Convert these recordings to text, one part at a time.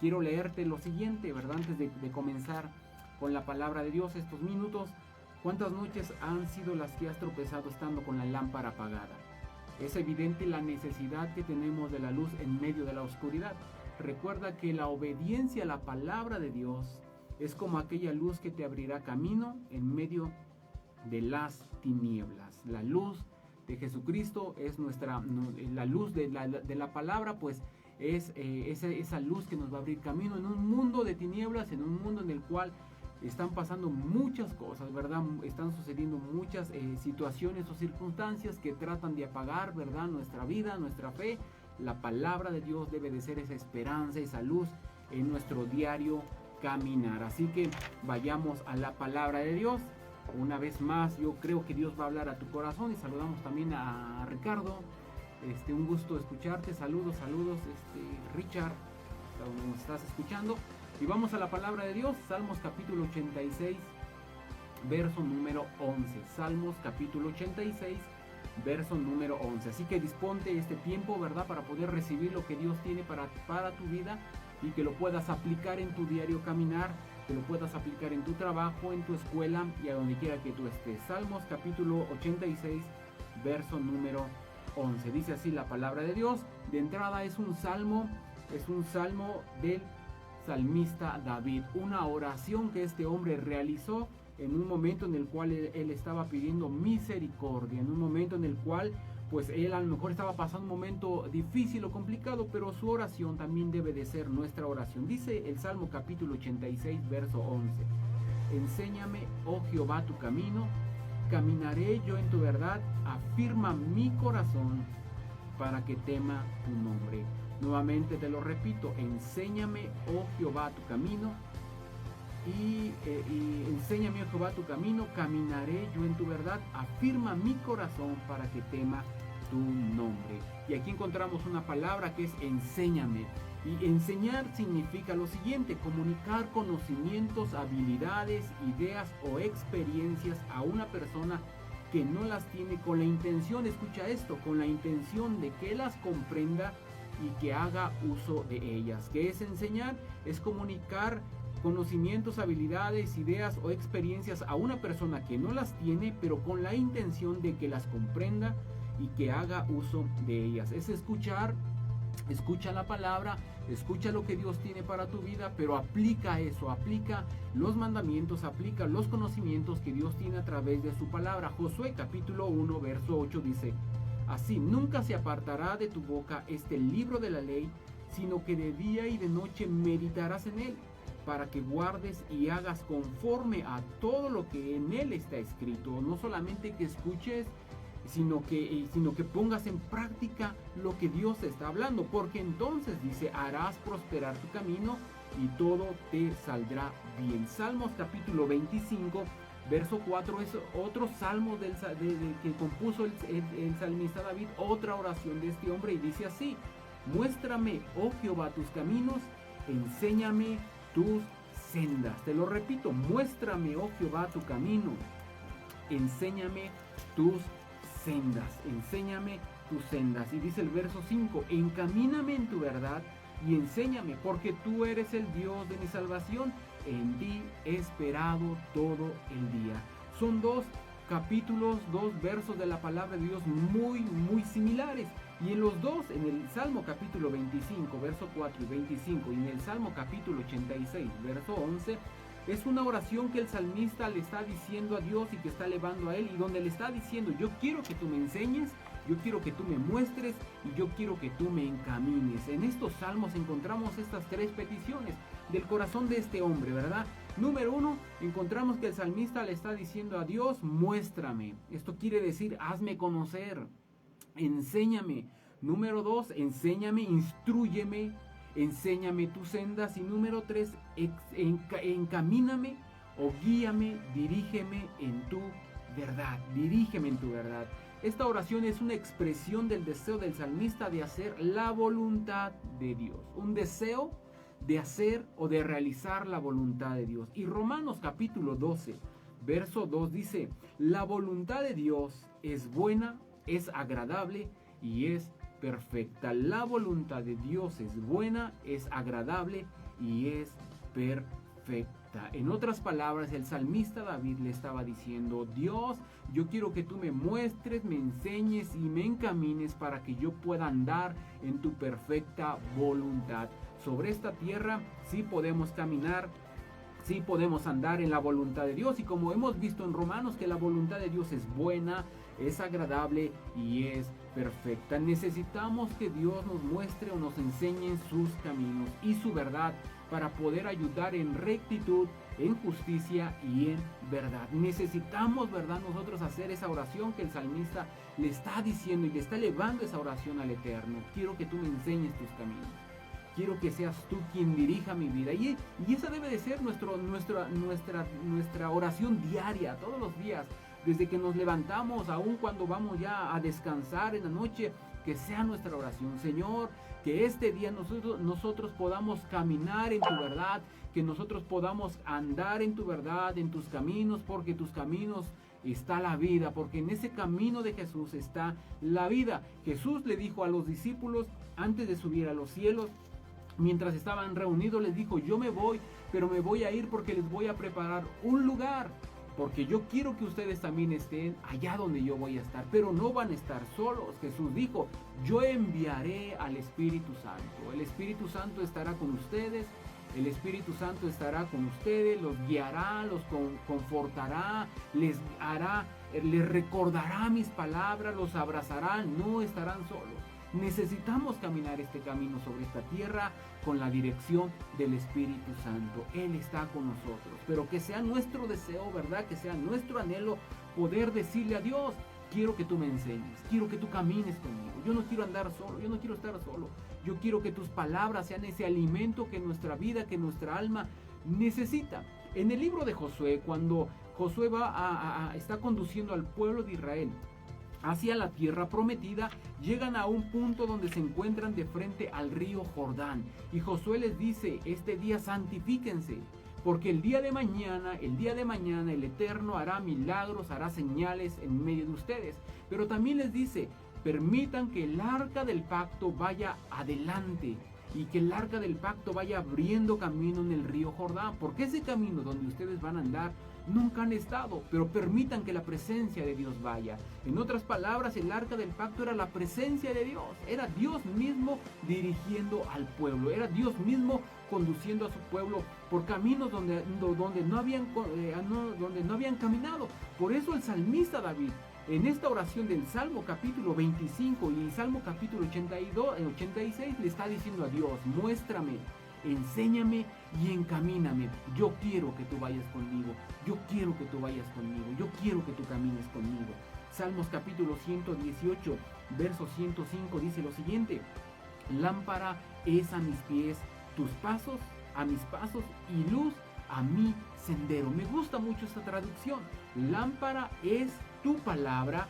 quiero leerte lo siguiente, ¿verdad? Antes de comenzar con la palabra de Dios estos minutos. ¿Cuántas noches han sido las que has tropezado estando con la lámpara apagada? Es evidente la necesidad que tenemos de la luz en medio de la oscuridad. Recuerda que la obediencia a la palabra de Dios es como aquella luz que te abrirá camino en medio de las tinieblas. La luz de Jesucristo es la luz de la palabra, pues es esa luz que nos va a abrir camino en un mundo de tinieblas, en un mundo en el cual están pasando muchas cosas, ¿verdad? Están sucediendo muchas situaciones o circunstancias que tratan de apagar, ¿verdad? Nuestra vida, nuestra fe. La palabra de Dios debe de ser esa esperanza, esa luz en nuestro diario caminar. Así que vayamos a la palabra de Dios. Una vez más, yo creo que Dios va a hablar a tu corazón, y saludamos también a Ricardo. Un gusto escucharte. Saludos, Richard, donde nos estás escuchando. Y vamos a la palabra de Dios, Salmos capítulo 86, verso número 11. Salmos capítulo 86, verso número 11. Así que disponte este tiempo, ¿verdad?, para poder recibir lo que Dios tiene para tu vida, y que lo puedas aplicar en tu diario caminar, que lo puedas aplicar en tu trabajo, en tu escuela y a donde quiera que tú estés. Salmos capítulo 86, verso número 11. Dice así la palabra de Dios. De entrada es un salmo del salmista David, una oración que este hombre realizó en un momento en el cual él estaba pidiendo misericordia, en un momento en el cual pues él a lo mejor estaba pasando un momento difícil o complicado, pero su oración también debe de ser nuestra oración. Dice el Salmo capítulo 86, verso 11: enséñame, oh Jehová, tu camino, caminaré yo en tu verdad, afirma mi corazón para que tema tu nombre. Nuevamente te lo repito: enséñame, oh Jehová, tu camino, y enséñame, oh Jehová, tu camino, caminaré yo en tu verdad, afirma mi corazón para que tema tu nombre. Y aquí encontramos una palabra que es enséñame. Y enseñar significa lo siguiente: comunicar conocimientos, habilidades, ideas o experiencias a una persona que no las tiene, con la intención, escucha esto, con la intención de que las comprenda y que haga uso de ellas. ¿Qué es enseñar? Es comunicar conocimientos, habilidades, ideas o experiencias a una persona que no las tiene, pero con la intención de que las comprenda y que haga uso de ellas. Es escuchar, escucha la palabra, escucha lo que Dios tiene para tu vida, pero aplica eso, aplica los mandamientos, aplica los conocimientos que Dios tiene a través de su palabra. Josué capítulo 1, verso 8 dice: así nunca se apartará de tu boca este libro de la ley, sino que de día y de noche meditarás en él, para que guardes y hagas conforme a todo lo que en él está escrito. No solamente que escuches, sino que pongas en práctica lo que Dios está hablando, porque entonces dice: harás prosperar tu camino y todo te saldrá bien. Salmos capítulo 25, verso 4 es otro salmo que compuso el salmista David, otra oración de este hombre, y dice así: muéstrame, oh Jehová, tus caminos, enséñame tus sendas. Te lo repito: muéstrame, oh Jehová, tu camino, enséñame tus sendas, enséñame tus sendas. Y dice el verso 5: encamíname en tu verdad y enséñame, porque tú eres el Dios de mi salvación, en ti he esperado todo el día. Son dos capítulos, dos versos de la palabra de Dios muy similares, y en los dos, en el Salmo capítulo 25 verso 4 y 25, y en el Salmo capítulo 86 verso 11, es una oración que el salmista le está diciendo a Dios y que está elevando a él, y donde le está diciendo: yo quiero que tú me enseñes, yo quiero que tú me muestres y yo quiero que tú me encamines. En estos salmos encontramos estas tres peticiones del corazón de este hombre, ¿verdad? Número 1, encontramos que el salmista le está diciendo a Dios: muéstrame. Esto quiere decir: hazme conocer, enséñame. Número 2, enséñame, instrúyeme, enséñame tus sendas. Y número 3, encamíname o guíame, dirígeme en tu verdad, dirígeme en tu verdad. Esta oración es una expresión del deseo del salmista de hacer la voluntad de Dios, un deseo de hacer o de realizar la voluntad de Dios. Y Romanos capítulo 12, verso 2 dice: la voluntad de Dios es buena, es agradable y es perfecta. La voluntad de Dios es buena, es agradable y es perfecta. En otras palabras, el salmista David le estaba diciendo: Dios, yo quiero que tú me muestres, me enseñes y me encamines para que yo pueda andar en tu perfecta voluntad. Sobre esta tierra sí podemos caminar, sí podemos andar en la voluntad de Dios, y como hemos visto en Romanos, que la voluntad de Dios es buena, es agradable y es perfecta. Necesitamos que Dios nos muestre o nos enseñe sus caminos y su verdad para poder ayudar en rectitud, en justicia y en verdad. Necesitamos, ¿verdad?, nosotros hacer esa oración que el salmista le está diciendo y le está elevando esa oración al Eterno. Quiero que tú me enseñes tus caminos. Quiero que seas tú quien dirija mi vida. Y esa debe de ser nuestra oración diaria, todos los días. Desde que nos levantamos, aún cuando vamos ya a descansar en la noche, que sea nuestra oración. Señor, que este día nosotros podamos caminar en tu verdad, que nosotros podamos andar en tu verdad, en tus caminos, porque tus caminos está la vida, porque en ese camino de Jesús está la vida. Jesús le dijo a los discípulos antes de subir a los cielos, mientras estaban reunidos, les dijo: yo me voy, pero me voy a ir porque les voy a preparar un lugar, porque yo quiero que ustedes también estén allá donde yo voy a estar, pero no van a estar solos. Jesús dijo: yo enviaré al Espíritu Santo. El Espíritu Santo estará con ustedes, el Espíritu Santo estará con ustedes, los guiará, los confortará, les recordará mis palabras, los abrazará, no estarán solos. Necesitamos caminar este camino sobre esta tierra con la dirección del Espíritu Santo. Él está con nosotros, pero que sea nuestro deseo, ¿verdad?, que sea nuestro anhelo poder decirle a Dios: quiero que tú me enseñes, quiero que tú camines conmigo, yo no quiero andar solo, yo no quiero estar solo, yo quiero que tus palabras sean ese alimento que nuestra vida, que nuestra alma necesita. En el libro de Josué, cuando Josué está conduciendo al pueblo de Israel hacia la tierra prometida, llegan a un punto donde se encuentran de frente al río Jordán, y Josué les dice: este día santifíquense, porque el día de mañana el Eterno hará milagros, hará señales en medio de ustedes. Pero también les dice: permitan que el arca del pacto vaya adelante, y que el arca del pacto vaya abriendo camino en el río Jordán, porque ese camino donde ustedes van a andar nunca han estado, pero permitan que la presencia de Dios vaya. En otras palabras, el arca del pacto era la presencia de Dios, era Dios mismo dirigiendo al pueblo, era Dios mismo conduciendo a su pueblo por caminos donde no habían caminado. Por eso el salmista David, en esta oración del Salmo capítulo 25 y Salmo capítulo 86, le está diciendo a Dios: muéstrame, enséñame y encamíname. Yo quiero que tú vayas conmigo, yo quiero que tú vayas conmigo, yo quiero que tú camines conmigo. Salmos capítulo 118, verso 105 dice lo siguiente: lámpara es a mis pies tus pasos, a mis pasos, y luz a mi sendero. Me gusta mucho esta traducción. Lámpara es tu palabra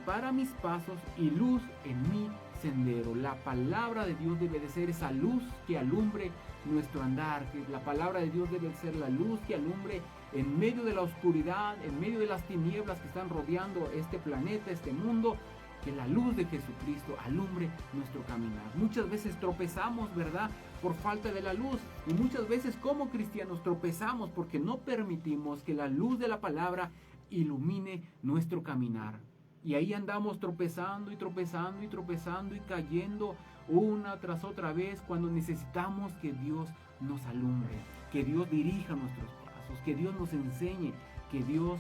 para mis pasos y luz en mi sendero. La palabra de Dios debe de ser esa luz que alumbre nuestro andar. La palabra de Dios debe ser la luz que alumbre en medio de la oscuridad, en medio de las tinieblas que están rodeando este planeta, este mundo. Que la luz de Jesucristo alumbre nuestro caminar. Muchas veces tropezamos, ¿verdad?, por falta de la luz. Y muchas veces como cristianos tropezamos porque no permitimos que la luz de la palabra ilumine nuestro caminar. Y ahí andamos tropezando y tropezando y tropezando y cayendo una tras otra vez, cuando necesitamos que Dios nos alumbre, que Dios dirija nuestros pasos, que Dios nos enseñe, que Dios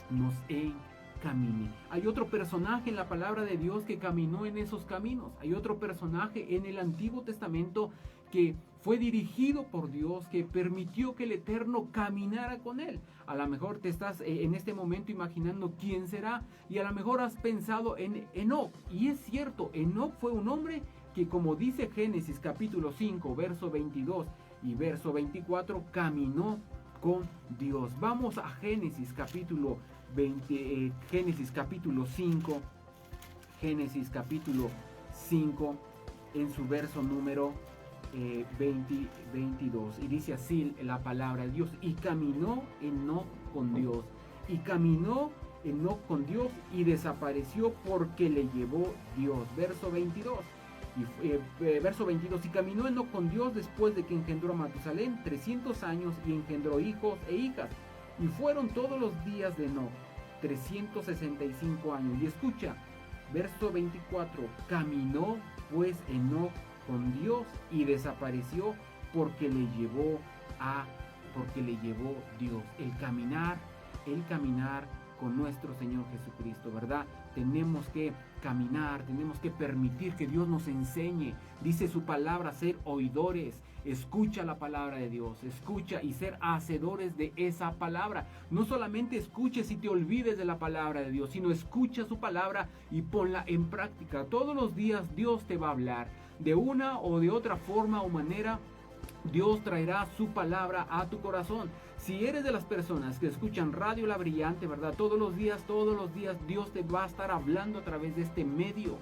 nos encamine. Hay otro personaje en la palabra de Dios que caminó en esos caminos. Hay otro personaje en el Antiguo Testamento que fue dirigido por Dios, que permitió que el Eterno caminara con él. A lo mejor te estás en este momento imaginando quién será, y a lo mejor has pensado en Enoc. Y es cierto, Enoc fue un hombre que, como dice Génesis capítulo 5, verso 22 y verso 24, caminó con Dios. Vamos a Génesis capítulo 5, Génesis capítulo 5, en su verso número 22, y dice así la palabra de Dios: y caminó Enoc con Dios, y caminó Enoc con Dios, y desapareció porque le llevó Dios. Verso 22: Verso 22, y caminó Enoc con Dios después de que engendró a Matusalén 300 años y engendró hijos e hijas. Y fueron todos los días de Enoc 365 años. Y escucha, verso 24, caminó pues Enoc con Dios y desapareció porque le llevó Dios. El caminar con nuestro Señor Jesucristo, ¿verdad? Tenemos que caminar, tenemos que permitir que Dios nos enseñe. Dice su palabra, ser oidores. Escucha la palabra de Dios, escucha y ser hacedores de esa palabra. No solamente escuches y te olvides de la palabra de Dios, sino escucha su palabra y ponla en práctica. Todos los días Dios te va a hablar. De una o de otra forma o manera, Dios traerá su palabra a tu corazón. Si eres de las personas que escuchan Radio La Brillante, ¿verdad? Todos los días Dios te va a estar hablando a través de este medio.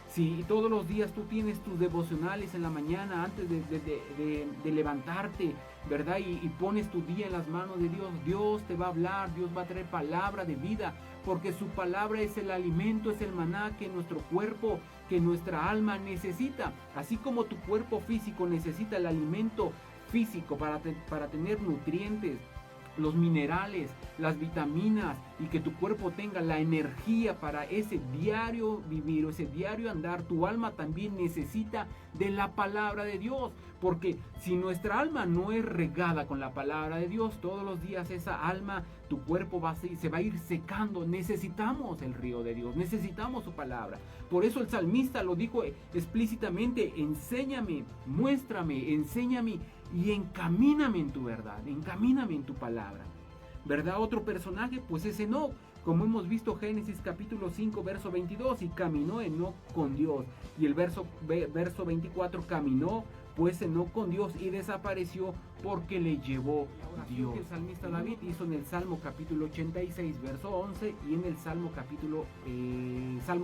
Si todos los días tú tienes tus devocionales en la mañana antes de levantarte, ¿verdad? Y pones tu día en las manos de Dios, Dios te va a hablar, Dios va a traer palabra de vida, porque su palabra es el alimento, es el maná que nuestro cuerpo, que nuestra alma necesita. Así como tu cuerpo físico necesita el alimento físico para tener nutrientes, los minerales, las vitaminas, y que tu cuerpo tenga la energía para ese diario vivir o ese diario andar, tu alma también necesita de la palabra de Dios, porque si nuestra alma no es regada con la palabra de Dios, todos los días esa alma, tu cuerpo se va a ir secando. Necesitamos el río de Dios, necesitamos su palabra. Por eso el salmista lo dijo explícitamente: enséñame, muéstrame, enséñame y encamíname en tu verdad, encamíname en tu palabra, ¿verdad? Otro personaje pues es Enoc, como hemos visto Génesis capítulo 5 verso 22, y caminó Enoc con Dios. Y el verso 24, caminó pues Enoc con Dios y desapareció porque le llevó Dios. El salmista David hizo en el Salmo capítulo 86 verso 11 y en el Salmo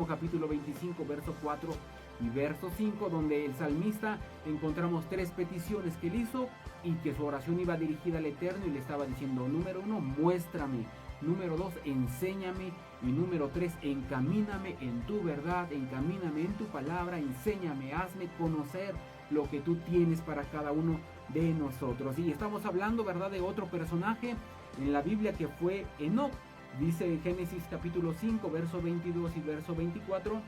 capítulo 25 verso 4 y verso 5, donde el salmista encontramos tres peticiones que él hizo y que su oración iba dirigida al Eterno, y le estaba diciendo: número 1, muéstrame; número 2, enséñame; y número 3, encamíname en tu verdad, encamíname en tu palabra, enséñame, hazme conocer lo que tú tienes para cada uno de nosotros. Y estamos hablando, ¿verdad?, de otro personaje en la Biblia que fue Enoc. Dice Génesis capítulo 5 verso 22 y verso 24,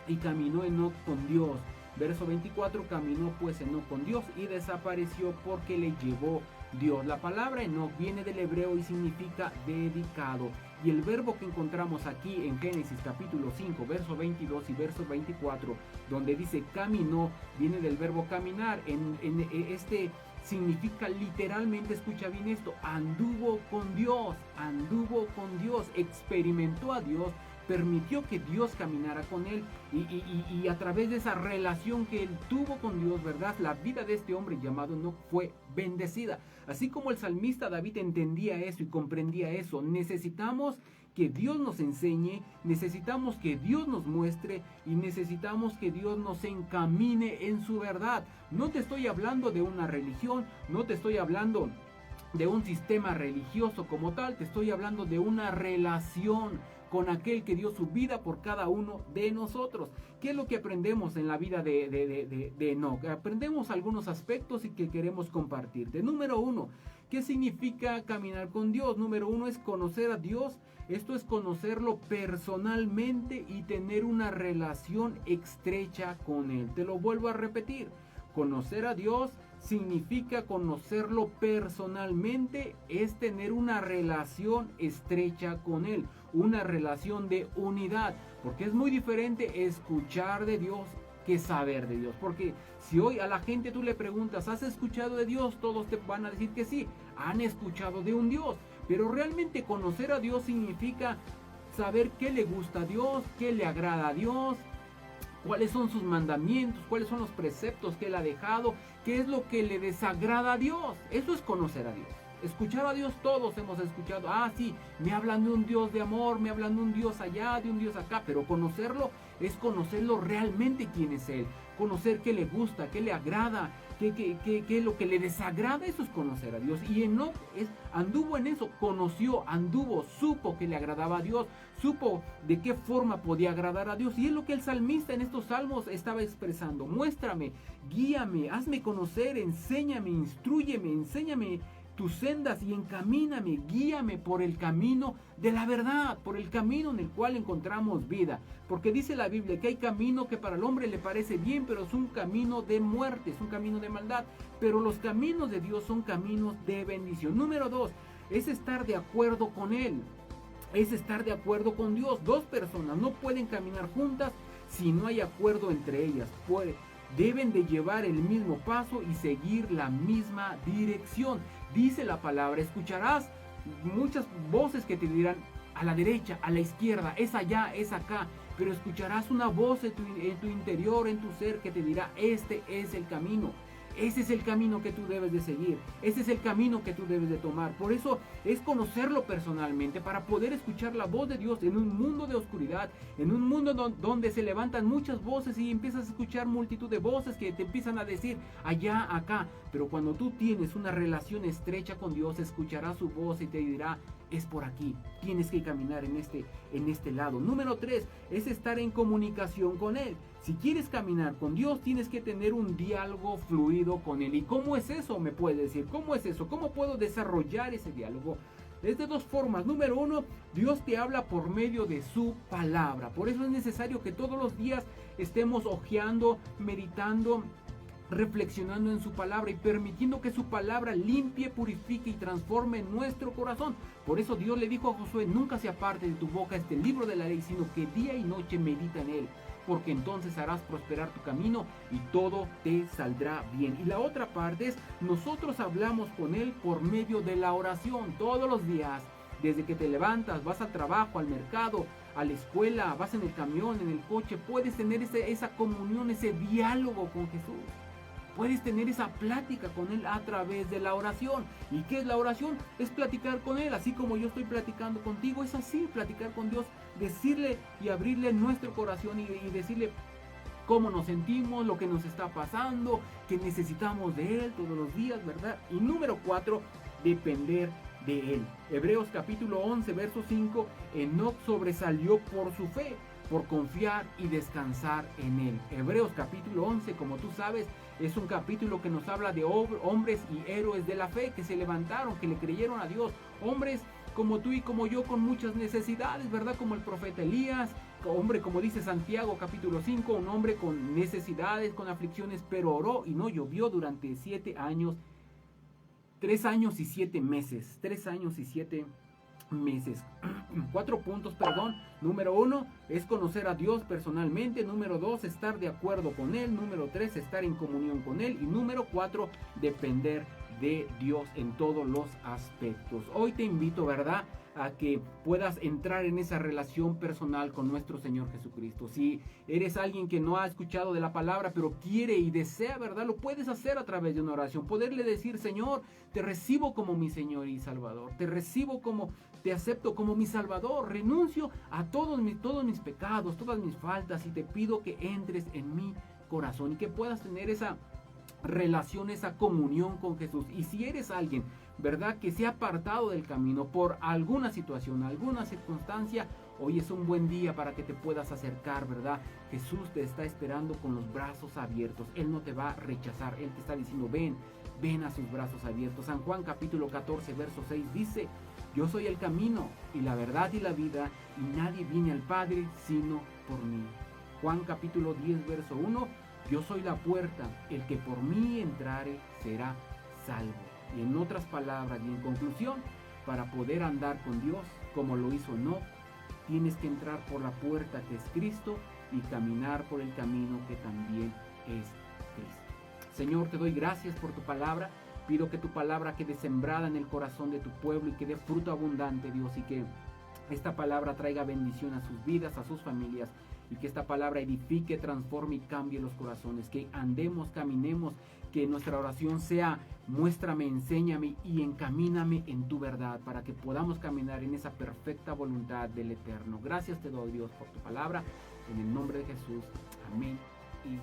y caminó Enoc con Dios. Verso 24, caminó pues Enoc con Dios y desapareció porque le llevó Dios. La palabra Enoc viene del hebreo y significa dedicado. Y el verbo que encontramos aquí en Génesis capítulo 5, verso 22 y verso 24, donde dice caminó, viene del verbo caminar. Este significa literalmente, escucha bien esto, anduvo con Dios, experimentó a Dios, permitió que Dios caminara con él, y a través de esa relación que él tuvo con Dios, ¿verdad?, la vida de este hombre llamado Enoc fue bendecida. Así como el salmista David entendía eso y comprendía eso, necesitamos que Dios nos enseñe, necesitamos que Dios nos muestre y necesitamos que Dios nos encamine en su verdad. No te estoy hablando de una religión, no te estoy hablando de un sistema religioso como tal, te estoy hablando de una relación con aquel que dio su vida por cada uno de nosotros. ¿Qué es lo que aprendemos en la vida de Enoc? Aprendemos algunos aspectos y que queremos compartirte. Número 1, ¿qué significa caminar con Dios? Número 1 es conocer a Dios. Esto es conocerlo personalmente y tener una relación estrecha con Él. Te lo vuelvo a repetir. Conocer a Dios significa conocerlo personalmente, es tener una relación estrecha con Él, una relación de unidad, porque es muy diferente escuchar de Dios que saber de Dios. Porque si hoy a la gente tú le preguntas, ¿has escuchado de Dios?, todos te van a decir que sí, han escuchado de un Dios, pero realmente conocer a Dios significa saber qué le gusta a Dios, qué le agrada a Dios, cuáles son sus mandamientos, cuáles son los preceptos que Él ha dejado, qué es lo que le desagrada a Dios. Eso es conocer a Dios. Escuchar a Dios todos hemos escuchado. Ah, sí, me hablan de un Dios de amor, me hablan de un Dios allá, de un Dios acá. Pero conocerlo es conocerlo realmente quién es Él. Conocer qué le gusta, qué le agrada, qué es lo que le desagrada. Eso es conocer a Dios. Y Enoc anduvo en eso, conoció, anduvo, supo que le agradaba a Dios, supo de qué forma podía agradar a Dios. Y es lo que el salmista en estos salmos estaba expresando. Muéstrame, guíame, hazme conocer, enséñame, instrúyeme, enséñame tus sendas y encamíname, guíame por el camino de la verdad, por el camino en el cual encontramos vida. Porque dice la Biblia que hay camino que para el hombre le parece bien, pero es un camino de muerte, es un camino de maldad. Pero los caminos de Dios son caminos de bendición. Número 2, es estar de acuerdo con Él. Es estar de acuerdo con Dios. Dos personas no pueden caminar juntas si no hay acuerdo entre ellas. Deben de llevar el mismo paso y seguir la misma dirección. Dice la palabra, escucharás muchas voces que te dirán a la derecha, a la izquierda, es allá, es acá. Pero escucharás una voz en tu interior, en tu ser, que te dirá, este es el camino. Ese es el camino que tú debes de seguir. Ese es el camino que tú debes de tomar. Por eso es conocerlo personalmente para poder escuchar la voz de Dios en un mundo de oscuridad, en un mundo donde se levantan muchas voces y empiezas a escuchar multitud de voces que te empiezan a decir allá, acá. Pero cuando tú tienes una relación estrecha con Dios, escucharás su voz y te dirá, es por aquí, tienes que caminar en este lado. Número 3, es estar en comunicación con Él. Si quieres caminar con Dios, tienes que tener un diálogo fluido con Él. ¿Y cómo es eso? Me puedes decir, ¿cómo es eso? ¿Cómo puedo desarrollar ese diálogo? Es de dos formas. Número 1, Dios te habla por medio de su palabra. Por eso es necesario que todos los días estemos hojeando, meditando, reflexionando en su palabra y permitiendo que su palabra limpie, purifique y transforme nuestro corazón. Por eso Dios le dijo a Josué, nunca se aparte de tu boca este libro de la ley, sino que día y noche medita en él, porque entonces harás prosperar tu camino y todo te saldrá bien. Y la otra parte es, nosotros hablamos con Él por medio de la oración todos los días. Desde que te levantas, vas al trabajo, al mercado, a la escuela, vas en el camión, en el coche, puedes tener esa comunión, ese diálogo con Jesús. Puedes tener esa plática con Él a través de la oración. ¿Y qué es la oración? Es platicar con Él, así como yo estoy platicando contigo. Es así, platicar con Dios, decirle y abrirle nuestro corazón y decirle cómo nos sentimos, lo que nos está pasando, que necesitamos de Él todos los días, ¿verdad? Y número 4, depender de Él. Hebreos capítulo 11, verso 5, Enoc sobresalió por su fe, por confiar y descansar en Él. Hebreos capítulo 11, como tú sabes, es un capítulo que nos habla de hombres y héroes de la fe que se levantaron, que le creyeron a Dios. Hombres como tú y como yo con muchas necesidades, ¿verdad? Como el profeta Elías, hombre como dice Santiago capítulo 5, un hombre con necesidades, con aflicciones, pero oró y no llovió durante 7 años, 3 años y 7 meses, 3 años y 7 meses. 4 puntos, perdón. Número 1 es conocer a Dios personalmente. Número 2, estar de acuerdo con Él. Número 3, estar en comunión con Él. Y número 4, depender de Dios en todos los aspectos. Hoy te invito, ¿verdad?, a que puedas entrar en esa relación personal con nuestro Señor Jesucristo. Si eres alguien que no ha escuchado de la palabra, pero quiere y desea, ¿verdad?, lo puedes hacer a través de una oración. Poderle decir, Señor, te recibo como mi Señor y Salvador. Te recibo te acepto como mi Salvador. Renuncio a todos mis pecados, todas mis faltas, y te pido que entres en mi corazón y que puedas tener esa relación, esa comunión con Jesús. Y si eres alguien, ¿verdad?, que se ha apartado del camino por alguna situación, alguna circunstancia, hoy es un buen día para que te puedas acercar, ¿verdad? Jesús te está esperando con los brazos abiertos. Él no te va a rechazar. Él te está diciendo, ven a sus brazos abiertos. San Juan capítulo 14, verso 6 dice, yo soy el camino y la verdad y la vida, y nadie viene al Padre sino por mí. Juan capítulo 10, verso 1, yo soy la puerta, el que por mí entrare será salvo. Y en otras palabras y en conclusión, para poder andar con Dios como lo hizo Enoc, tienes que entrar por la puerta que es Cristo y caminar por el camino que también es Cristo. Señor, te doy gracias por tu palabra. Pido que tu palabra quede sembrada en el corazón de tu pueblo y que dé fruto abundante, Dios, y que esta palabra traiga bendición a sus vidas, a sus familias, y que esta palabra edifique, transforme y cambie los corazones, que andemos, caminemos que nuestra oración sea: muéstrame, enséñame y encamíname en tu verdad, para que podamos caminar en esa perfecta voluntad del Eterno. Gracias te doy, Dios, por tu palabra, en el nombre de Jesús. Amén y